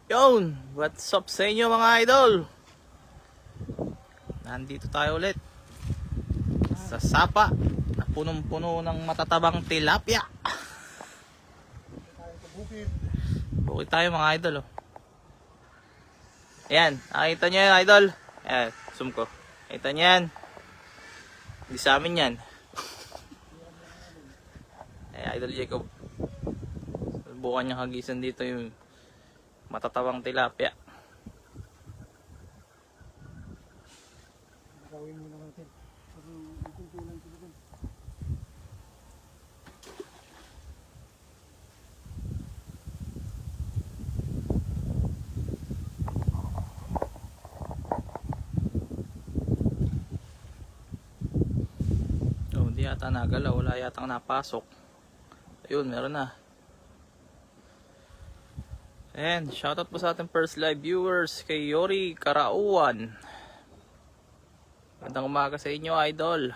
Yon, what's up sa inyo mga idol? Nandito tayo ulit sa sapa na punong-puno ng matatabang tilapia. Bukid tayo mga idol oh. Ayan, nakita nyo yan idol. Ayan, zoom ko. Nakita nyo yan. Hindi sa amin yan. Ayan, idol Jacob. Bukan niyang hagisan dito yung matatabang tilapia. Gawin muna natin. Pero kukulang sila dun. Oh, hindi yata nagalaw. Wala yata napasok. Ayun, meron na. And shoutout po sa ating first live viewers kay Yori Karauan. Magandang umaga sa inyo, idol.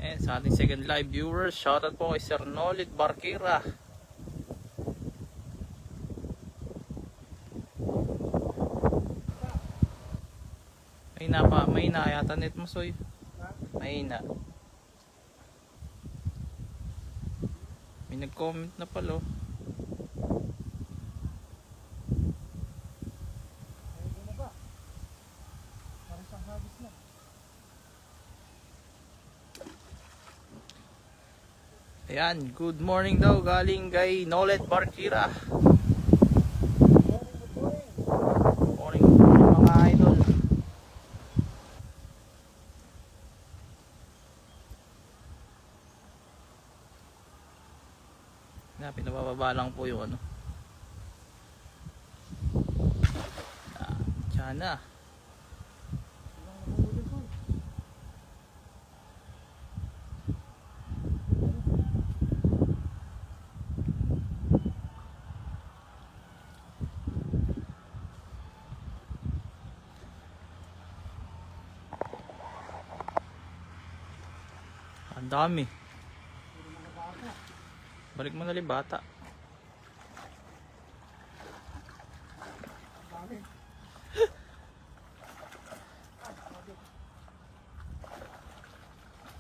And sa ating second live viewers, shoutout po kay Sir Nolit Barkira. May na yata net mo, Soy. May na. May nag-comment na pala. Ayun na ba? Parang isang hagis na. Ayan, good morning daw galing kay Nolet Barkira. Morning mga idol. Na, pinabababa lang po yung ano. Tiyan na. Ang dami. Balik mo na li bata. Dami.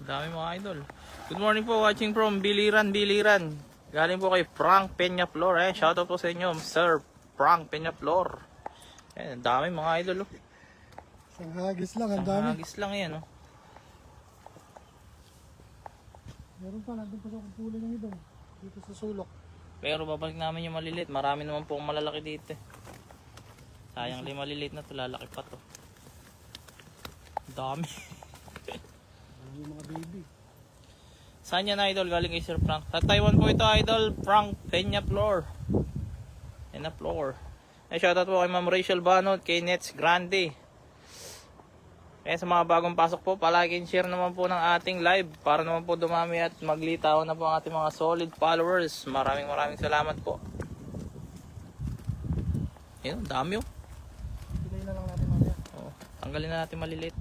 Dami mga idol. Good morning po, watching from Biliran. Galing po kay Frank Peñaflor. Shoutout po sa inyo, Sir Frank Peñaflor. Dami mga idol. Oh. Isang hagis lang, ang Isang dami. hagis lang yan. Oh. Meron pa, nandun pa sa kumpuli ng ibang. Dito sa sulok. Pero babalik namin yung maliliit. Marami naman po malalaki dito. Sayang lang maliliit na to. Lalaki pa to. Dami. Yung mga baby. Saan yan idol? Galing kay Sir Frank. Sa Taiwan po ito idol. Frank Peñaflor. Shoutout po kay Ma'am Rachel Banot. Kay Nets Grande. Kaya sa mga bagong pasok po, palagi share naman po ng ating live para naman po dumami at maglitaw na po ang ating mga solid followers. Maraming salamat po. Ayun, dami oh. Pilay na lang natin mamaya. Oh, tanggalin na natin maliliit.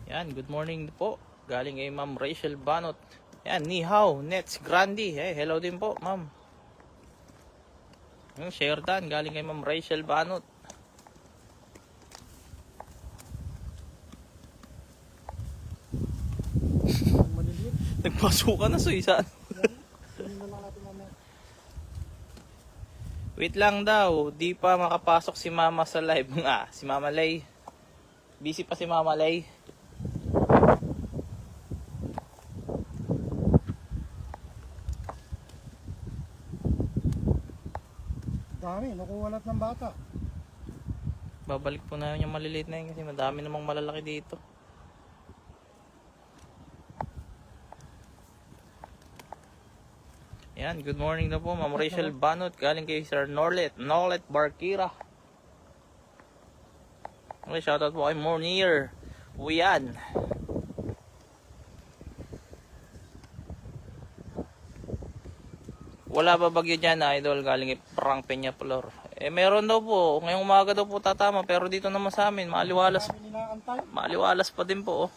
Yan, good morning po. Galing kay Ma'am Rachel Banot. Yan, ni hao, Nets Grande. Hello din po, Ma'am. Yung share dan, galing kay Ma'am Rachel Banot. Ang maliliit. Nagpasukan na sa isa. Pilay na lang natin mamaya. Wait lang daw, di pa makapasok si Mama sa live. Si Mama Lay. Busy pa si Mama Lay. Dami, nakuha lahat ng bata. Babalik po na yung maliliit na yun kasi madami namang malalaki dito. Yan, good morning na po Ma'am Rachel Banot. Galing kay Sir Nolet Barkira. Okay, shoutout po kay Monier Uyan. Wala ba bagyo dyan, idol? Galing kay Frank Peñaflor. Eh, meron daw po. Ngayong umaga daw po tatama. Pero dito naman sa amin, maliwalas. Kami ninaantay. Maliwalas pa din po, oh.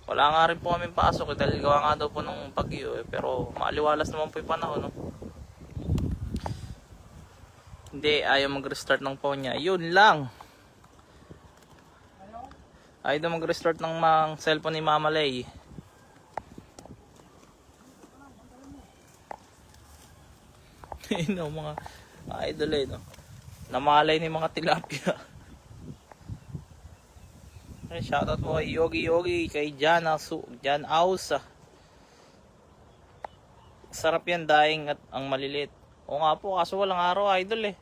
Wala nga rin po kami pasok, dahil gawa nga daw po ng bagyo, eh. Pero maliwalas naman po yung panahon, no? Hindi, ayaw mag-restart ng phone niya. Yun lang. Ayaw daw mag-restart ng cellphone ni Mama Lay. Yun o, mga idol eh, no? Namalay ni mga tilapia. Ay, shoutout po kay Yogi, kay Jan Ausa. Sarap yan, daing at ang malilit. O nga po, kaso walang araw, idol eh.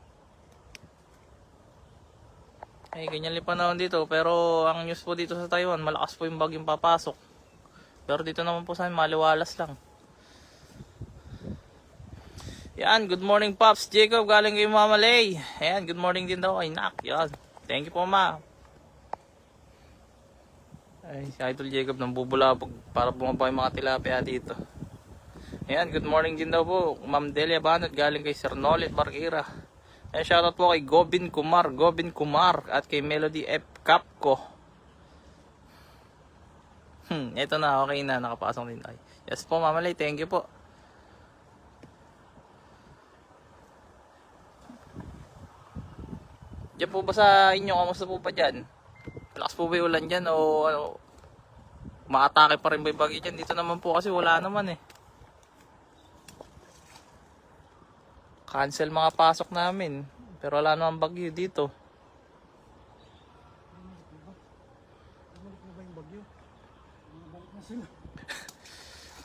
Ay, ganyan li panahon dito. Pero ang news po dito sa Taiwan, malakas po yung bagyong papasok. Pero dito naman po sa amin, maliwalas lang. Yan, good morning Pops Jacob, galing kay Mama Lay. Ayan, good morning din daw kay Nak. Yan, thank you po ma. Ay, si Idol Jacob nang bubulabog para bumaba yung mga tilapia dito. Ayan, good morning din daw po Ma'am Delia Banot, galing kay Sir Nolit Barquera. Ayan, shoutout po kay Gobin Kumar at kay Melody F. Capco. Ito na, okay na, nakapasok din tayo. Yes po Mama Lay, thank you po. Diyan po ba sa inyo, kamusta po pa dyan? Malakas po ba yung ulan dyan o ano, maatake pa rin ba yung bagyo dyan? Dito naman po kasi wala naman eh. Cancel mga pasok namin. Pero wala naman bagyo dito.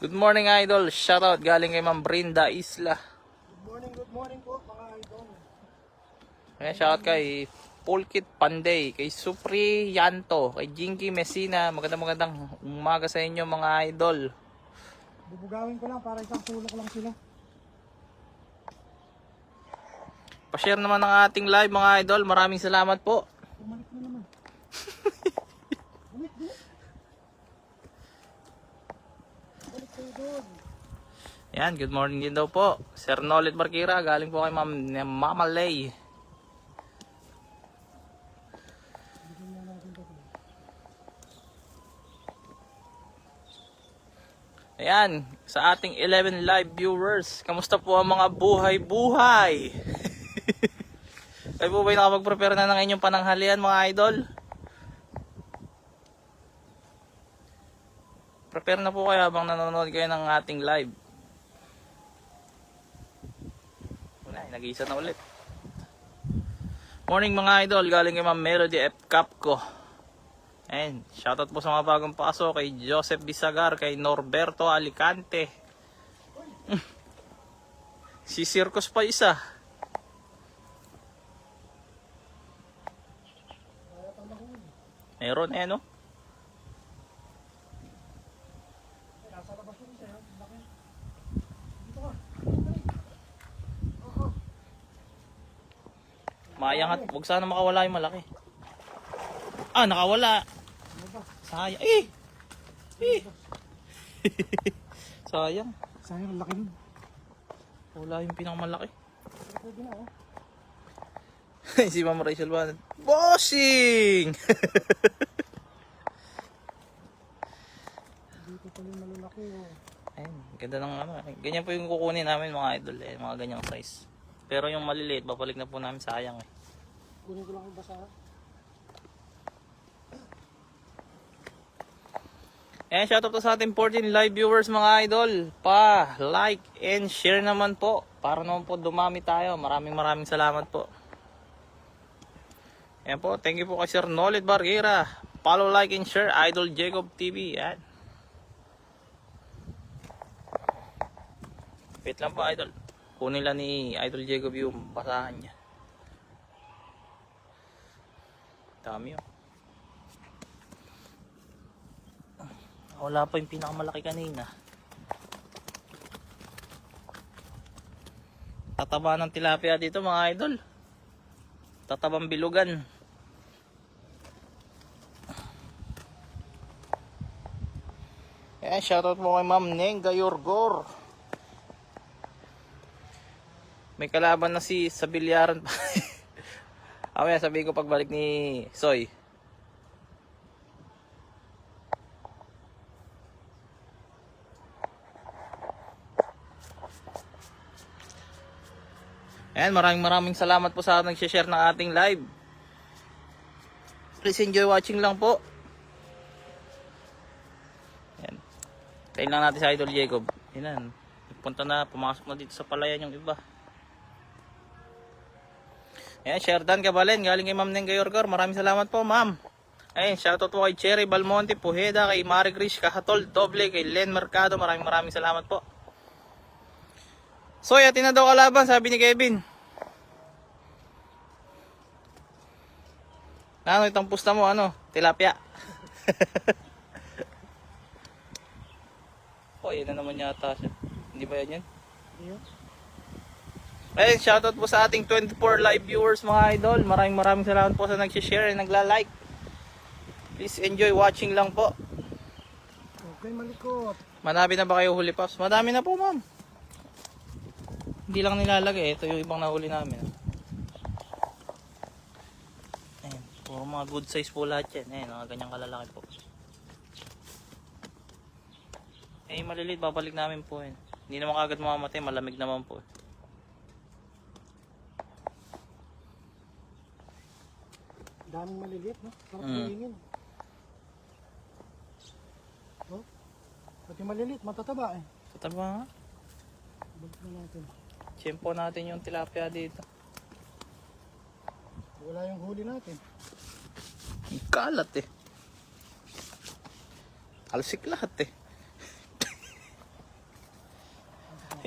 Good morning idol, shoutout galing kay Ma'am Brinda Isla. Good morning po mga idol. Ayan, shoutout kay Pulkit Panday, kay Supri Yanto, kay Jinky Messina. Magandang umaga sa inyo mga idol. Bubugawin ko lang para isang sulok lang sila. Pa-share naman ng ating live mga idol. Maraming salamat po. Bumalik na naman. Balik kayo doon. Yan, good morning din daw po. Sir Nolit Barquera, galing po kay Mama Lay. Ayan, sa ating 11 live viewers, kamusta po ang mga buhay-buhay? Kayo po ba'y nakapag-prepare na ng inyong pananghalian mga idol? Prepare na po kayo habang nanonood kayo ng ating live. Wala, nag-iisa na ulit. Morning mga idol, galing kay Ma'am Melody F. Capco. And shoutout po sa mga bagong pasok, kay Joseph Bisagar, kay Norberto Alicante. Si Circus pa isa. Meron eh no? Nasa labas yung isa. Laki. Dito ka. Mayangat, huwag sana makawala yung malaki. Ah, nakawala. Sayang. Eh! Sayang. Sayang, laki nun. Wala yung pinakamalaki. Pwede na oh. Si Ma'am Rachel Banat. Bossing! Dito pala yung malalaki oh. Ayun, ganda ng ano. Ganyan po yung kukunin namin mga idol eh. Mga ganyang size. Pero yung maliliit, babalik na po namin, sayang eh. Kunin ko lang yung basa. Ayan, shoutout po sa ating 14 live viewers mga idol. Pa-like and share naman po. Para naman po dumami tayo. Maraming salamat po. Ayan po, thank you po kay Sir Nolit Barquera. Follow, like, and share Idol Jacob TV. Ayan. Wait lang po idol. Kunin lang ni Idol Jacob yung basahan niya. Dami yun. Wala pa yung pinakamalaki kanina. Tataba ng tilapia dito mga idol. Tatabang bilugan. Ayan, shoutout mo kay Ma'am Neng Gayorgor. May kalaban na si sa bilyaran pa. Amaya sabihin ko pagbalik ni Soy. Ayan, maraming salamat po sa nag-share ng ating live. Please enjoy watching lang po. Ayan. Tayo lang natin sa Idol Jacob. Ayan. Punta na, pumasok na dito sa palayan yung iba. Ayan, Sherdan Cabalen, galing kay Ma'am Neng Gayorgor. Maraming salamat po, Ma'am. Ayan, shoutout po kay Cherry Balmonte, Pujeda, kay Marie Grish, Kahatol, Doble, kay Len Mercado. Maraming salamat po. So, atin na daw kalaban, sabi ni Kevin. Ano itong pusta mo, ano? Tilapia. Oh, yun na naman yata siya. Hindi ba yan yan? Iyo. Ayun, shoutout po sa ating 24 live viewers mga idol. Maraming salamat po sa nag-share and nagla-like. Please enjoy watching lang po. Okay, malikot. Madami na ba kayo huli, Pops? Madami na po, ma'am. Hindi lang nilalagay. Ito yung ibang nahuli namin. Ayun, puro mga good size po lahat yan. Ayun, mga ganyang kalalaki po. Eh, maliliit, babalik namin po yun. Hindi naman kagad mamamatay, malamig naman po. Daming maliliit, no? Sarap kuingin. Oh? Pati maliliit, matataba eh. Tataba nga. Balik na natin. Tiyempo natin yung tilapia dito. Wala yung huli natin. Ang kalat eh. Alsik lahat eh.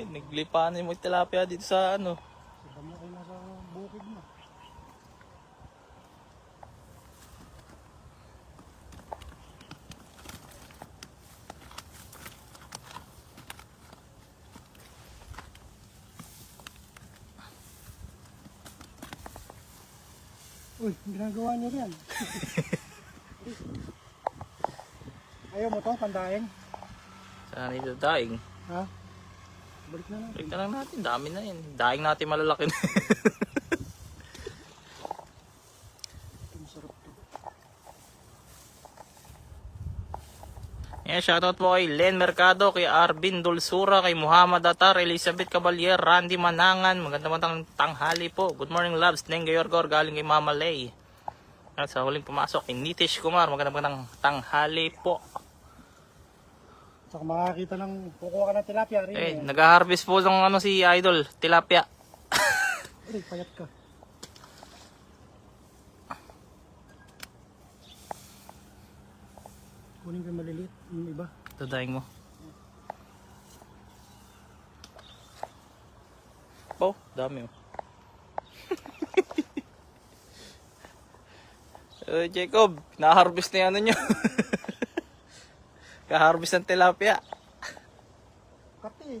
Naglipanan yung mga tilapia dito sa ano. Sabam na kayo nasa bukid mo. Uy, ginagawa niyo yan. Ayaw mo to, pandaing? Saan nito daing? Ha? Balik na natin. Balik na lang natin, dami na yun. Daing natin malalaki na. Ito masarap to. Yan, shoutout po kay Len Mercado, kay Arvin Dulsura, kay Muhammad Atar, Elizabeth Cabalier, Randy Manangan. Magandang tanghali po. Good morning, loves. Neng Gayorgor, galing kay Mama Lay. At sa huling pumasok, kay Nitish Kumar. Magandang tanghali po. Saka makakita ng kukuha ka ng tilapia rin. Eh, nag-harvest po ng ano si Idol, tilapia. Uy, payat ka. Kunin ko yung maliliit, yung iba. Dadaing mo. Oh, dami oh. Jacob, na-harvest na yung ano nyo. Ka-harvest ng tilapia. Kati.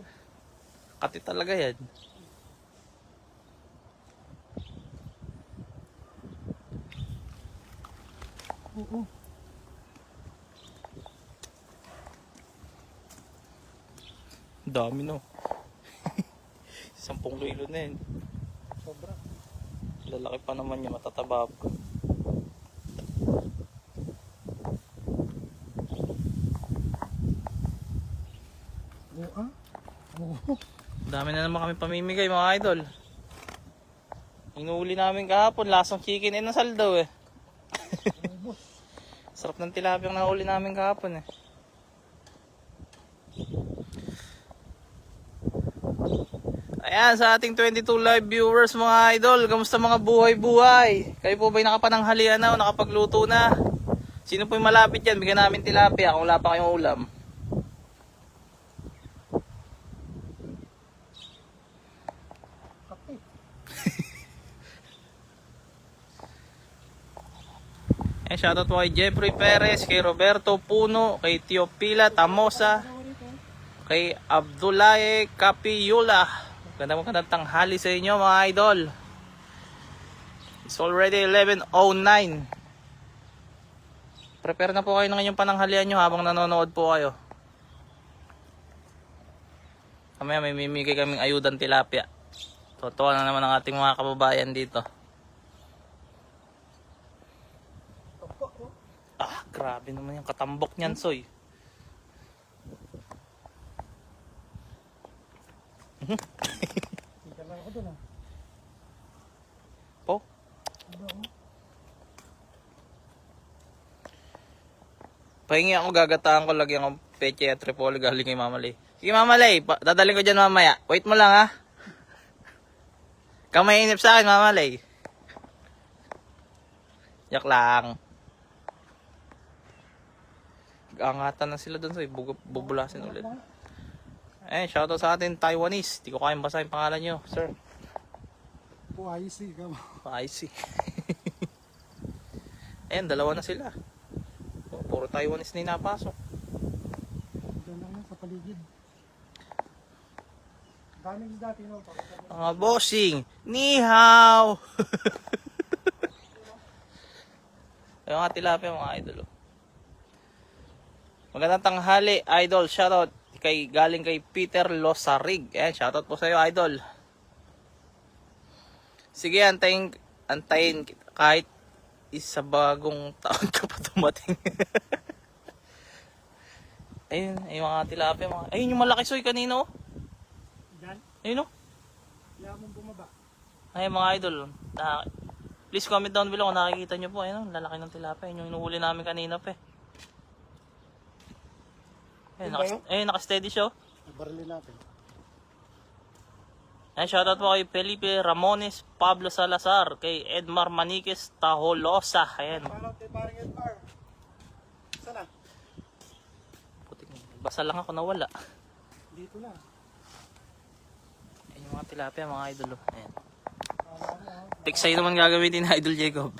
Kati talaga yan. Oo. Dami no. 10 kilo na yun. Sobra. Lalaki pa naman niya, matatabab ko. Oo ah. Oo. Dami na naman kami pamimigay mga idol. Inuuli namin kahapon, lasang chicken and nasal daw eh. Ubus. Sarap ng tilapia ang nahuli namin kahapon eh. Ayan, sa ating 22 live viewers mga idol, kamusta mga buhay-buhay? Kayo po ba'y nakapananghalian na o nakapagluto na? Sino po yung malapit dyan? Bigyan namin tilapia kung wala pa kayong ulam. Kati. Ayan, shoutout po kay Jeffrey Perez, kay Roberto Puno, kay Teopila Tamosa, kay Abdullahi Capiyula. Magandang tanghali sa inyo mga idol. It's already 11:09. Prepare na po kayo ng inyong pananghalian nyo habang nanonood po kayo. Kamaya may mimigay kaming ayudan tilapia. Totoo na naman ang ating mga kababayan dito. Tapak, oh. Ah, grabe naman yung katambok niyan, Soy. Tika lang ako dun, ah. Po? Diba, oh? Pahingi ako, gagataan ko, lagyan ko peche at repolyo galing kay Mama Lay. Sige Mama Lay, dadaling ko dyan mamaya. Wait mo lang ha. Kamay inip sa akin Mama Lay. Yak lang. Angatan na sila dun sa bubulasin ulit. Eh, shoutout sa atin Taiwanese. Di ko kayang basahin pangalan nyo, sir. Po, ayos eh. Kama. I see. Ayan, dalawa na sila. Puro Taiwanese na yung napasok. Diyan lang yan sa paligid. Daming isda, Tino. Mga bossing, ni hao. Ayun nga tilapia mga idol. Oh. Magandang tanghali, idol. Shoutout galing kay Peter Losarig. Ayan, shoutout po sa iyo, idol. Sige, antayin kita kahit isa bagong taon ka pa dumating. Ayun, ay mga tilapia mga. Ayun yung malaki soy kanino. Diyan? Ayun oh. Kaya mong bumaba. Ay mga idol. Please comment down below kung nakikita nyo po. Ayun, lalaki ng tilapia. Ayun yung inuhuli namin kanina pa eh. Ayun, naka-steady siya. Barilin natin. Ay, shoutout po kay Felipe Ramones, Pablo Salazar, kay Edmar Maniquez Taholosa. Ayan. Shoutout kay paring Edmar. Sana? Putik, basa lang ako nawala. Dito na. Ayun yung mga tilapia, mga idol. Oh. Ayan. Tiksay naman gagamitin ni Idol Jacob.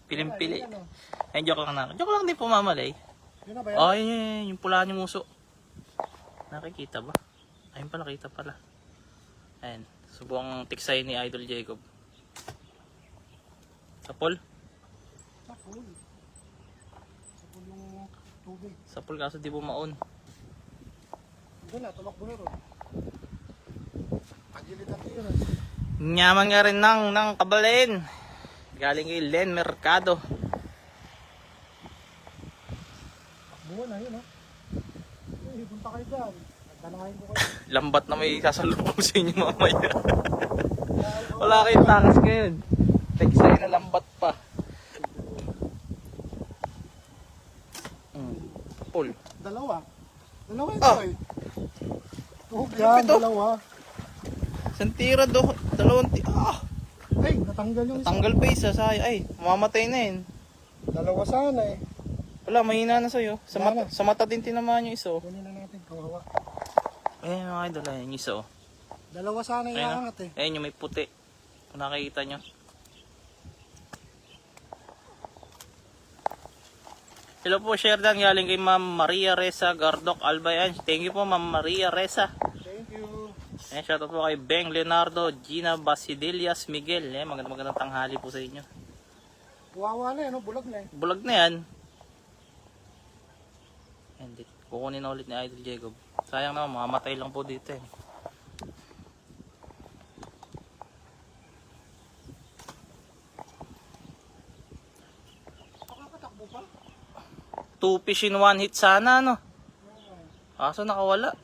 Pilim-pili. Ayun, joke lang na. Joke lang din po, Mama Lay. Yun na ba yan? Oh, yun, yung pula yung muso. Nakikita ba? Ayun pala, kita pala. Ayan, subuang tiksay ni Idol Jacob. Sapol? Sapul. Sapul yung tubig. Sapol kaso di bumaon. Doon na, tumakbo na ron. Agilitan ko yun. Nyaman nga rin ng kabalin. Galing kay Len Mercado. Buwan na yun, ha? Eh, punta kayo dyan. Danahin ko kayo. Lambat na may sasalubong sa inyo mamaya. Wala kayong takas ngayon. Tiksay na lambat pa. Sapol. Dalawa. Dalawa ito Ah. eh. Tuhog yan, Ito. dalawa. Santira do. Dalawang Ay, natanggal yung isa. tanggal pa isa. Ay, mamamatay na yun. Dalawa sana eh. Wala, mahina na sa'yo. Wala na. Sa mata din tinamaan yung iso. Kunin na natin, kawawa. Ayun mga idol, ayun yung iso. Dalawa sana yung Ayun, angat eh. ayun yung may puti. Kung nakikita nyo. Hello po, Sherdan. Galing kay Ma'am Maria Reza Gardok Albayan. Thank you po, Ma'am Maria Reza. Thank you. Ayan, shoutout po kay Beng Leonardo, Gina Basidelias Miguel. Ayan, magandang tanghali po sa inyo. Wawa na eh, no? Bulag na eh. Bulag na yan. And kukunin na ulit ni Idol Jacob. Sayang naman, mamamatay lang po dito eh. Pakakatakbo pa? 2 fish in 1 hit sana, no? Kaso nakawala.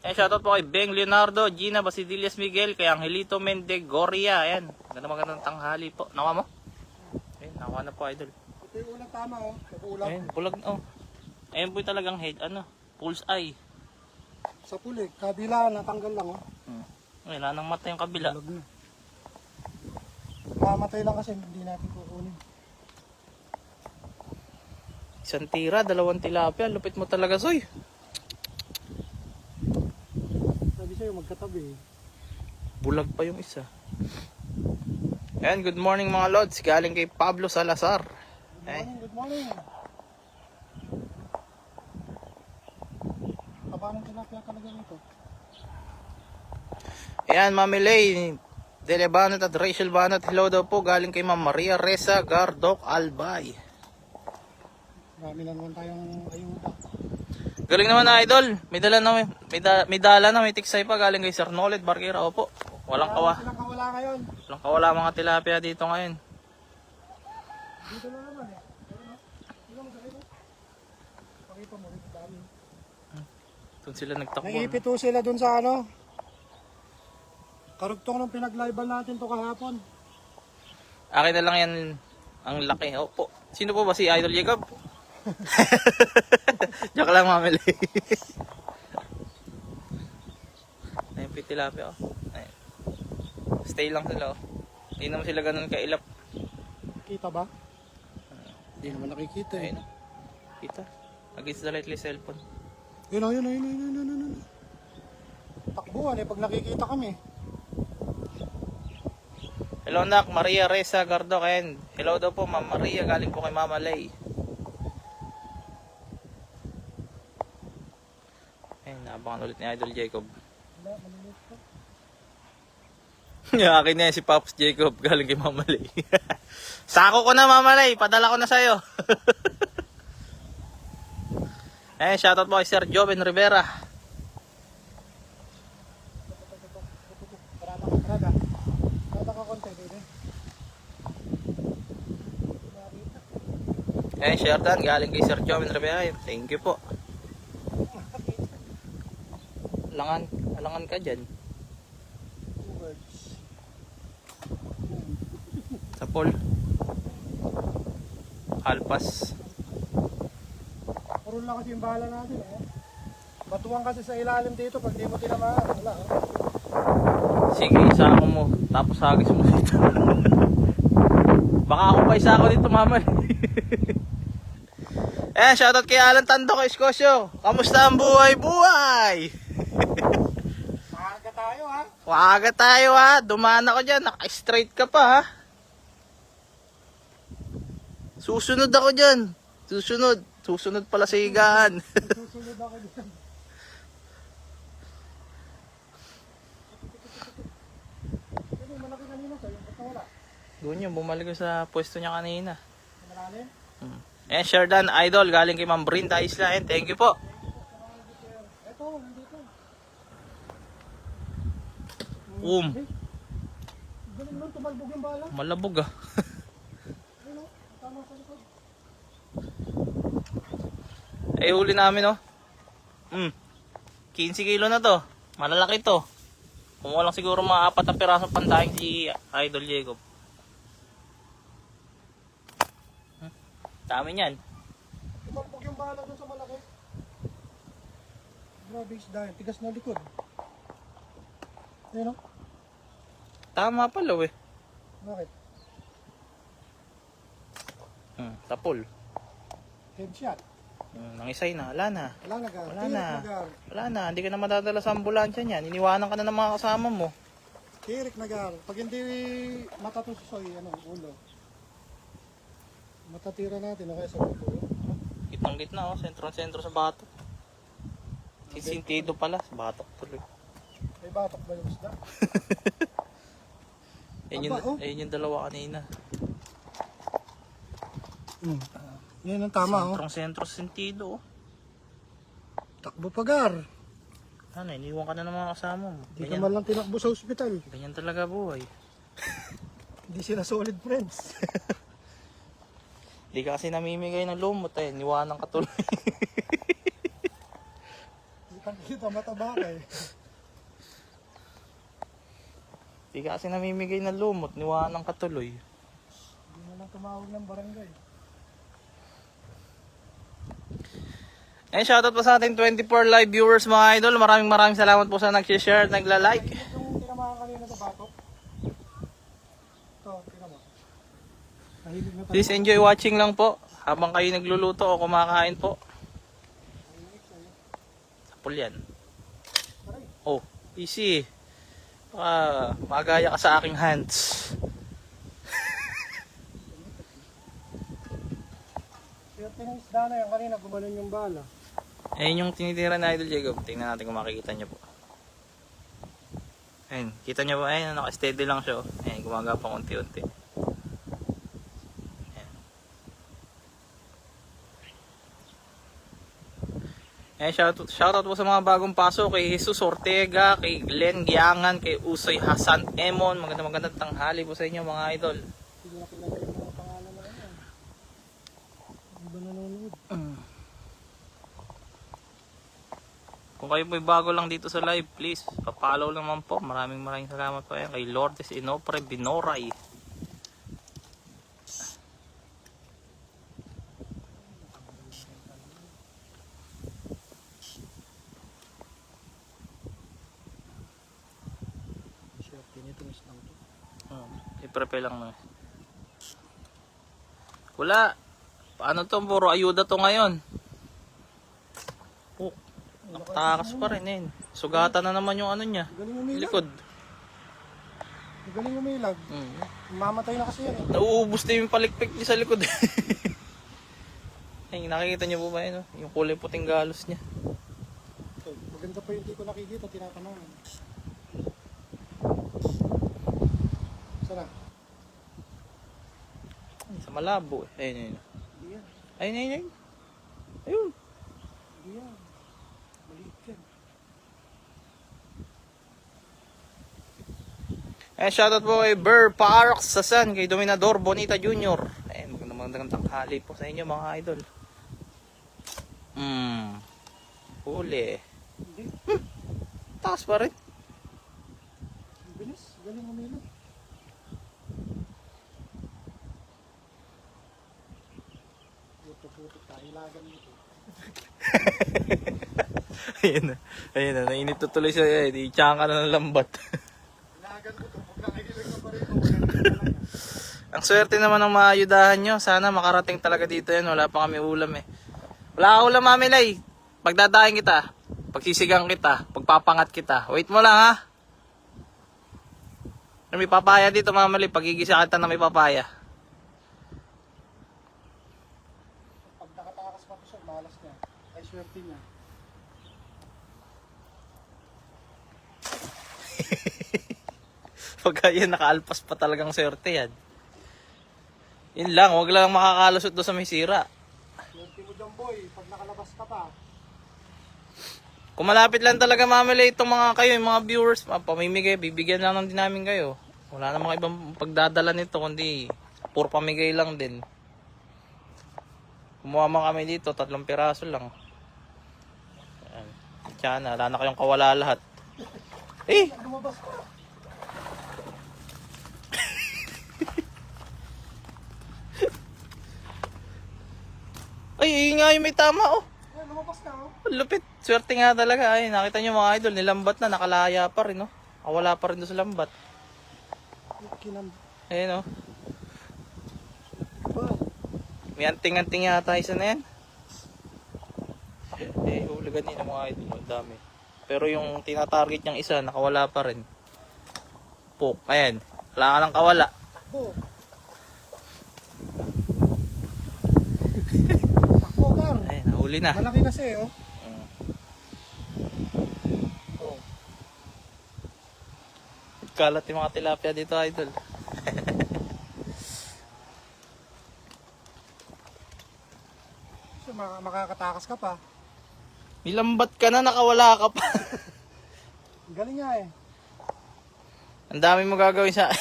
Eh, shoutout po kay Beng Leonardo, Gina Basidelias Miguel, kay Angelito Mendegoria. Ayan, magandang tanghali po. Nakuha mo? Ayan, nakuha na po, idol. Ito yung unang tama oh. Nakuulang. Ayan, bulag na oh. Ayan po yung talagang head, pulse eye. Sa puli, kabila, natanggal lang oh. Wala nang mata yung kabila. Bulag na. Mamatay lang kasi hindi natin kukunin. Isang tira, 2 tilapia. Lupit mo talaga, Soy. Sabi sa'yo, magkatabi eh. Bulag pa yung isa. Ayan, good morning mga lods. Galing kay Pablo Salazar. Good morning. Taba ng tilapia talaga rito. Ayan, Mami Lay, Dele Banat at Rachel Banat. Hello daw po. Galing kay Ma'am Maria Reza Gardok Albay. Marami na naman tayong ayuda. Galing naman idol. May dala na may tiksay pa galing kay Sir Nolet Barquera. Opo. Walang Silang kawala ngayon. mga tilapia dito ngayon. Dito na naman eh. Pero no? Dito mo sa ito. Pakita mo rin. Dami. Doon sila nagtakbo. Naipito sila dun sa ano. Karugtong nung pinag-livean natin to kahapon. Akin na lang yan ang laki. Opo. Sino po ba si Idol Jacob? Joke lang mamili. Ayun po yung tilapia. Ayun. Stay lang sila. Hindi naman sila ganun kailap. Kita ba? Hindi naman nakikita eh. Ayun. Kita. Against the lightly cellphone. Yun. Takbuhan eh pag nakikita kami. Hello nak, Maria Reza Gardoken. Hello daw po Ma'am Maria, galing po kay Mama Lay. Ayun, naabangan ulit ni Idol Jacob. Akin na yan, si Pops Jacob, galing kay Mama Lay. Sako ko na Mama Lay, padala ko na sa'yo. Ayun, shoutout po kay Sir Joven Rivera. Parata ka konti dito eh. Ayun, Sherdan, galing kay Sir Joven Rivera. Thank you po. Alangan ka dyan. Sa pool. Alpas. Puro lang kasi yung bahala natin eh. Batuan kasi sa ilalim dito pag di mo tinamaan. Wala eh. Sige, isako mo. Tapos hagis mo dito. Baka ako pa isako dito, mama. Shoutout kay Alan Tando kay Escosio. Kamusta ang buhay? Maaga tayo ha. Waga tayo ha. Dumaan ako dyan. Naka-straight ka pa ha. Susunod ako dyan. Susunod pala sa higaan. Susunod ako dyan. Ano yung malaki kanina sa'yo? Ba't nawala? Doon yun, bumalik ko sa pwesto niya kanina. Malalim? Sherdan Idol, galing kay Ma'am Brinda Isla. Thank you po. Ito, nandito. Galing nun, tumalbog yung bala. Malabog ah. Ayun o, tama sa likod. Ay huli namin oh. 15 kilo na to. Malalaki to. Kumuha lang siguro mga 4 na pirasong pandaing si Idol Jacob. Dami niyan. Tumalbog yung bala dun sa malaki. Grabe isda yun, tigas na likod. Ayun o, Tama pala eh. bakit? Tapol. Headshot. Nangisay na. Wala na. Wala na gar. Wala na. Wala na. Hindi ka na madadala sa ambulansya niyan. Iniwanan ka na ng mga kasama mo. Tirik na gar. Pag hindi matatusoy, ulo. Matatira natin, okay sa buto. Gitnang gitna oh. Sentro sa batok. Sisintido pala. Sa batok tuloy. May batok ba yung isda? Ayun yung dalawa kanina. Yan ang tama Sentro sentido oh. Takbo pa gar. Ano, iniwan ka na ng mga kasama mo. Hindi ka man lang tinakbo sa ospital. Ganyan talaga buhay. Hindi sila solid friends. Hindi ka kasi namimigay ng lumot eh. Niwanan ka tuloy. Hindi ka kita mataba ka eh. Hindi ka kasi namimigay ng lumot. Niwanan ka tuloy. Hindi mo lang tumawag ng barangay. Shoutout po sa ating 24 live viewers mga idol. Maraming salamat po sa nag-share at nagla-like. Yung tinamahan kanina sa batok. Ito, tinama. Nahilip na tayo. Please enjoy watching lang po. Habang kayo nagluluto o kumakain po. Sapul yan. Oh, easy. Magaya ka sa aking hands. Kaya tinisda na yan kanina, gumanon yung bala. Ayun yung tinitira na Idol Jacob. Tingnan natin kung makikita nyo po. Ayun, kita nyo po. Ayun, naka-steady lang siya. Ayun, gumagapang unti-unti. Shoutout po sa mga bagong paso, kay Jesus Ortega, kay Glenn Giangan, kay Usoy Hasan Emon. Magandang tanghali po sa inyo mga idol. Hindi na pinagaling mga pangalan na yan. Hindi ba nanonood? Kung kayo po'y bago lang dito sa live, please, pa-follow naman po. Maraming salamat po yan. Kay Lourdes Inopre Binoray. Tinitinis lang to. I-prepare lang na. Wala. Paano to? Puro ayuda to ngayon. Oh, nakatakas pa rin eh. Sugatan na naman yung ano niya. Galing umilag. Likod. Galing umilag. Mamatay na kasi yan eh. Nauubos na yung palikpik niya sa likod. Ay, nakikita niyo po ba yun? Oh? Yung kulay puting galos niya. Okay. Maganda pa yung hindi ko nakikita. Tinatanungan. Sana? Sa malabo eh. Ayun, ayun. Hindi yan. Ayun, ayun, ayun. Ayun. Hindi yan. Maliit yan. Shoutout po kay Burr Parks sa San, kay Dominador Bonita Jr. Ayun, magandang tanghali po sa inyo mga idol. Huli. Hindi. Taas pa rin. Ang bilis. Galing umilag. Puto-puto. Kahilagan dito. Ayun na. Ayun na. Nainit tuloy siya. Di tsaka ka na ng lambat. Hilagan ko to. Pag nakahilag ka pa rin. Magaling Ang swerte naman ng maayudahan nyo. Sana makarating talaga dito yan. Wala pa kami ulam eh. Wala ka ulam, Mami Lay. Pagdadahin kita. Pagsisigang kita. Pagpapangat kita. Wait mo lang ha. May papaya dito, Mami Lay. Pagigisa kita na may papaya. Pag nakatakas pa siya, malas niya. Ay, swerte niya. Pagka yan, nakaalpas pa talagang swerte yan. Yun lang, wag lang makakalusot doon sa may sira. Swerte mo dyan, boy. Pag nakalabas ka pa. Kung malapit lang talaga mamili itong mga kayo, yung mga viewers, pamimigay, bibigyan lang din namin kayo. Wala namang ibang pagdadala nito, kundi puro pamigay lang din. Kumuha man kami dito, 3 piraso lang. Ayan. Tiyan, wala na kayong kawala lahat. Eh! Lumabas ka. Ay, nga yung may tama oh. Ay, lumabas ka, oh. Lupit. Swerte nga talaga. Ay, nakita nyo mga idol, nilambat na, nakalaya pa rin oh. Wala pa rin doon sa lambat. Kinam. Ayun oh. Ba? May anting-anting yata isa na yan. Hulugan din ang mga idol. Ang dami. Pero yung tinatarget niyang isa, nakawala pa rin. Pok. Ayan. Wala ka ng kawala. Oh. Takbo, Gar. Ayan, nahuli na. Malaki kasi, oh. Oh. Kalat yung mga tilapia dito, idol. So, makakatakas ka pa. Nilambat ka na, nakawala ka pa. Galing nga eh. Ang dami mo gagawin sa...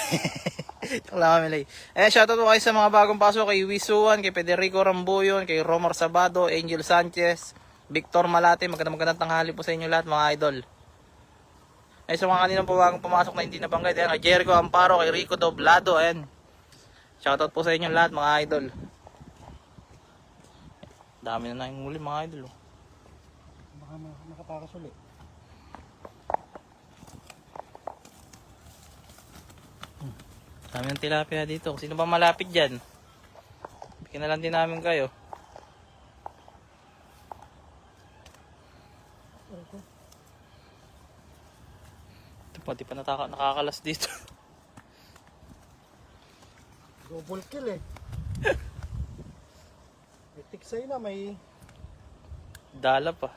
Wala kami lay. Shoutout po kayo sa mga bagong pasok. Kay Wisuan, kay Federico Rambuyon, kay Romar Sabado, Angel Sanchez, Victor Malate. Magandang tanghali po sa inyo lahat mga idol. Sa mga kaninang po bagong pumasok na hindi nabanggit. Kay Jericho Amparo, kay Rico Doblado. Ayan. Shoutout po sa inyo lahat mga idol. Dami na yung muli mga idol. Baka makatakas ulit. Dami ng tilapia dito. Kung sino ba malapit dyan? Bigyan na lang din namin kayo. Ito pa, di pa nakakalas dito. Double kill eh. May tiksay na, may... Dala pa.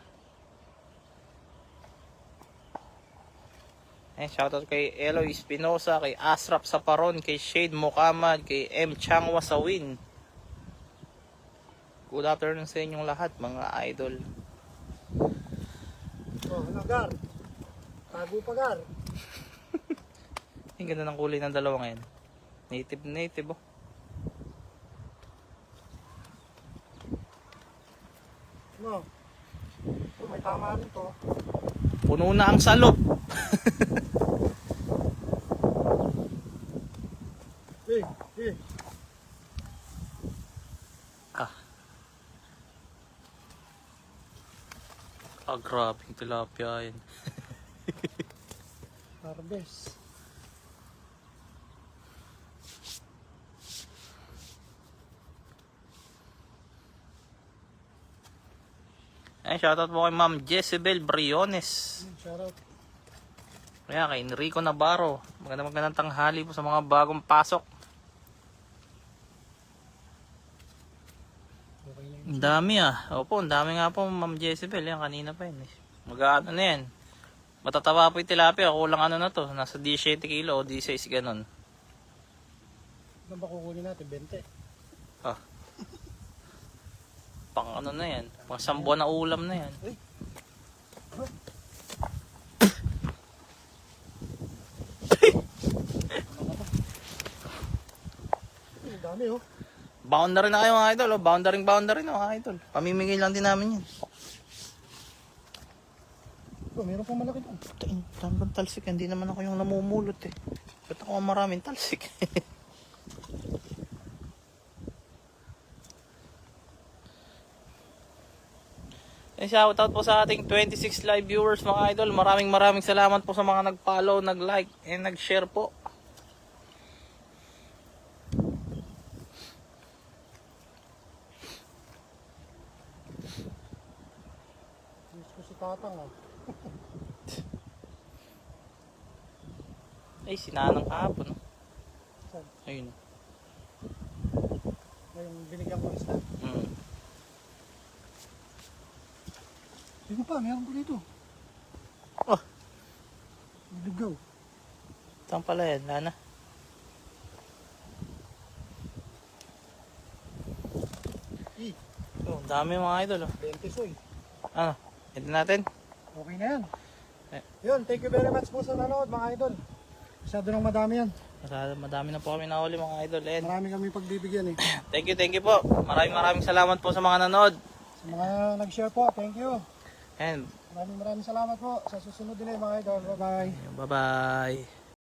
Shoutout kay Eloy Espinosa, kay Asrap Saparon, kay Shade Mokamad, kay M. Changwa Sawin. Good afternoon sa inyong lahat mga idol. Oh, ano, Gar? Tago pa, Gar. Ang ganda ng kulay ng dalawa ngayon. Native na native oh. No. May tama rin to. Puno na ang salop. Eh, eh. Ah. Ah, grabe yung tilapia yan. Harvest. Ay, shoutout po kay Ma'am Jezebel Briones. Shoutout. Kaya kay Enrico Navarro. Magandang tanghali po sa mga bagong pasok. Okay na yun. Ang dami ah. Opo, ang dami nga po Ma'am Jezebel. Yan, kanina pa yun. Mag-ano na yan. Matataba po yung tilapia. Kulang ano na to. Nasa 17 kilo o 16 ganun. Ano ba kukunin natin? 20. Ah. Pang ano na yan. Pang sambuan na ulam na yan. Uy. Ang dami oh. Boundary na kayo mga idol. Oh. Boundary na mga idol. Pamimigay lang din namin yan. Oh, meron pang malaki doon. Tain, tambang talsik. Hindi naman ako yung namumulot eh. Ba't ako maraming talsik? Shoutout po sa ating 26 live viewers mga idol. Maraming salamat po sa mga nag-follow, nag-like, and nag-share po. Diyos ko si Tatang ah. Ay, sinanang kahapon. No? Saan? Ayun. Yung binigyan ko isda. Hmm. Dito pa, meron ko dito. Oh, Ligaw. saan pala yan? Lana. Eh, Oh, dami mga idol. Oh. 20 soy. Ano? Ito natin. Okay na yan. Eh. Yun, thank you very much po sa nanood mga idol. Masyado nang madami yan. Madami na po kami nahuli mga idol. And Marami kami pagbibigyan eh. thank you po. Maraming salamat po sa mga nanood. Sa mga nag-share po, thank you. And Maraming salamat po. Sa susunod din mga idol. Bye-bye. bye-bye.